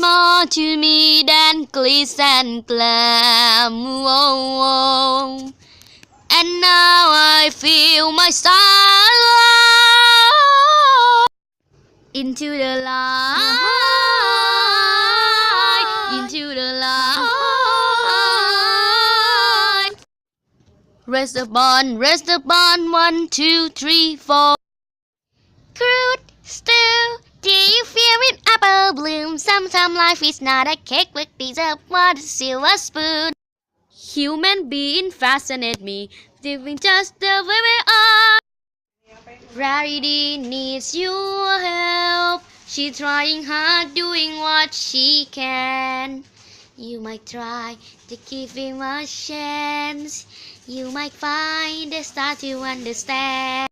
more to me than glitz and glam. Whoa. And now I feel my style into the light, into the light. Raise the bond, 1, 2, 3, 4. Crude, still, do you feel it? Apple bloom. Sometimes life is not a cake, but deserve what a silver spoon. Human being fascinate me, living just the way we are. Rarity needs your help. She's trying hard, doing what she can. You might try to give him a chance. You might find a start to understand.